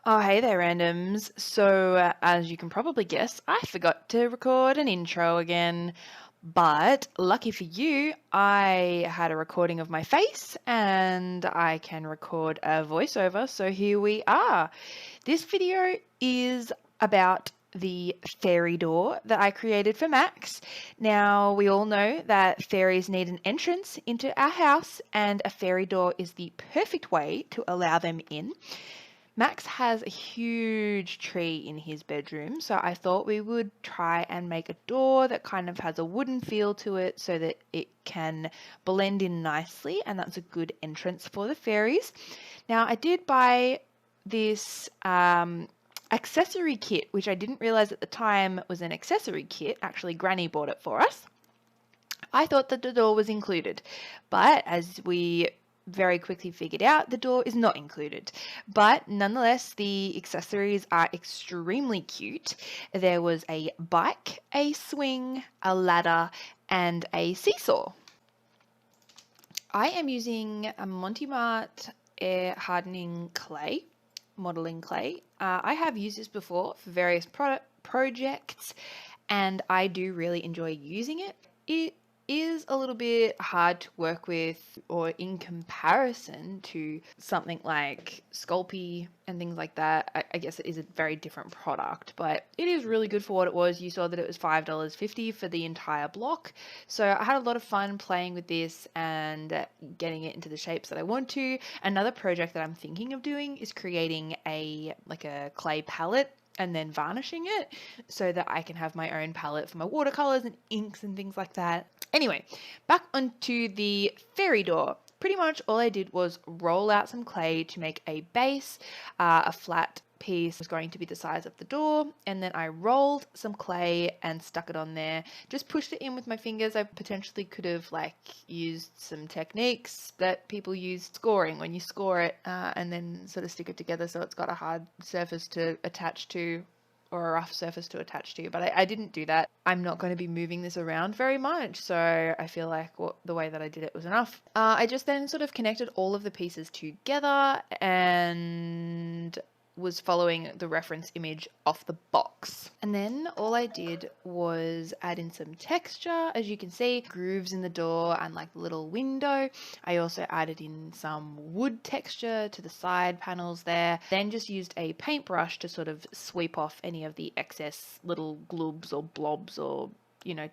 Oh, hey there, randoms. So, as you can probably guess, I forgot to record an intro again. But lucky for you, I had a recording of my face and I can record a voiceover. So here we are. This video is about the fairy door that I created for Max. Now, we all know that fairies need an entrance into our house, and a fairy door is the perfect way to allow them in. Max has a huge tree in his bedroom, so I thought we would try and make a door that kind of has a wooden feel to it so that it can blend in nicely, and that's a good entrance for the fairies. Now, I did buy this accessory kit, which I didn't realize at the time was an accessory kit. Actually, Granny bought it for us. I thought that the door was included, but as we very quickly figured out, the door is not included. But nonetheless, the accessories are extremely cute. There was a bike, a swing, a ladder, and a seesaw. I am using a Monty Mart Air Hardening clay, modeling clay. I have used this before for various projects, and I do really enjoy using it. It is a little bit hard to work with, or in comparison to something like Sculpey and things like that. I guess it is a very different product, but it is really good for what it was. You saw that it was $5.50 for the entire block. So I had a lot of fun playing with this and getting it into the shapes that I want to. Another project that I'm thinking of doing is creating a clay palette and then varnishing it so that I can have my own palette for my watercolors and inks and things like that. Anyway, back onto the fairy door. Pretty much all I did was roll out some clay to make a base. A flat piece was going to be the size of the door, and then I rolled some clay and stuck it on there. Just pushed it in with my fingers. I potentially could have used some techniques that people use scoring, when you score it and then sort of stick it together so it's got a hard surface to attach to, or a rough surface to attach to, but I didn't do that. I'm not going to be moving this around very much, so I feel like the way that I did it was enough. I just then sort of connected all of the pieces together and was following the reference image off the box. And then all I did was add in some texture, as you can see, grooves in the door and like the little window. I also added in some wood texture to the side panels there. Then just used a paintbrush to sort of sweep off any of the excess little globs or blobs, or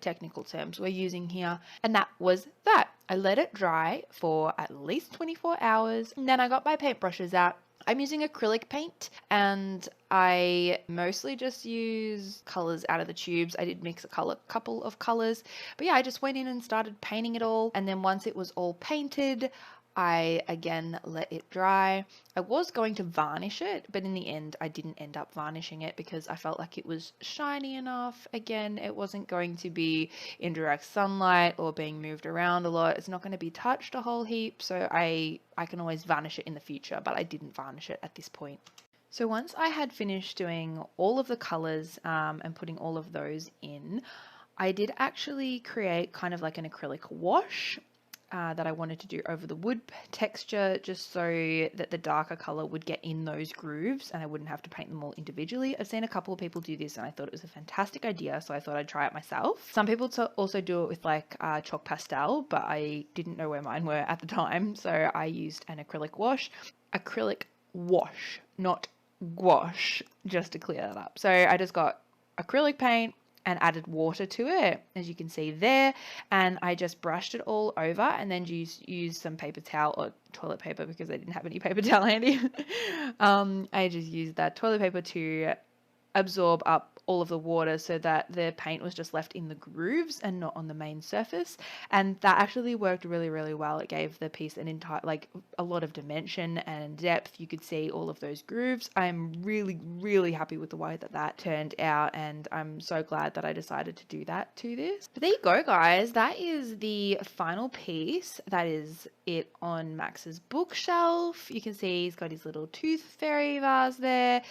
technical terms we're using here. And that was that. I let it dry for at least 24 hours. And then I got my paintbrushes out. I'm using acrylic paint, and I mostly just use colors out of the tubes. I did mix a couple of colors, but yeah, I just went in and started painting it all. And then once it was all painted, I again let it dry. I was going to varnish it, but in the end I didn't end up varnishing it because I felt like it was shiny enough. Again, it wasn't going to be in direct sunlight or being moved around a lot. It's not going to be touched a whole heap, so I can always varnish it in the future, but I didn't varnish it at this point. So once I had finished doing all of the colors and putting all of those in, I did actually create kind of like an acrylic wash that I wanted to do over the wood texture, just so that the darker color would get in those grooves and I wouldn't have to paint them all individually. I've seen a couple of people do this and I thought it was a fantastic idea, so I thought I'd try it myself. Some people also do it with chalk pastel, but I didn't know where mine were at the time, so I used an acrylic wash. Acrylic wash, not gouache, just to clear that up. So I just got acrylic paint and added water to it, as you can see there, and I just brushed it all over and then used some paper towel or toilet paper because I didn't have any paper towel handy. I just used that toilet paper to absorb up all of the water so that the paint was just left in the grooves and not on the main surface, and that actually worked really, really well. It gave the piece an entire, a lot of dimension and depth. You could see all of those grooves. I'm really, really happy with the way that turned out, and I'm so glad that I decided to do that to this. But there you go, guys. That is the final piece. That is it on Max's bookshelf. You can see he's got his little tooth fairy vase there,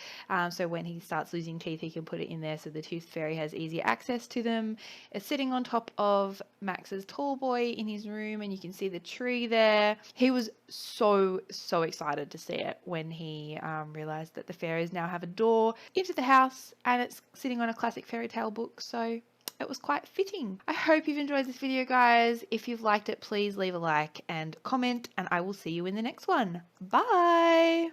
so when he starts losing teeth he can put it in there there so the tooth fairy has easier access to them. It's sitting on top of Max's tall boy in his room, and you can see the tree there. He was so excited to see it when he realized that the fairies now have a door into the house, and it's sitting on a classic fairy tale book, so it was quite fitting. I hope you've enjoyed this video, guys. If you've liked it, please leave a like and comment, and I will see you in the next one. Bye!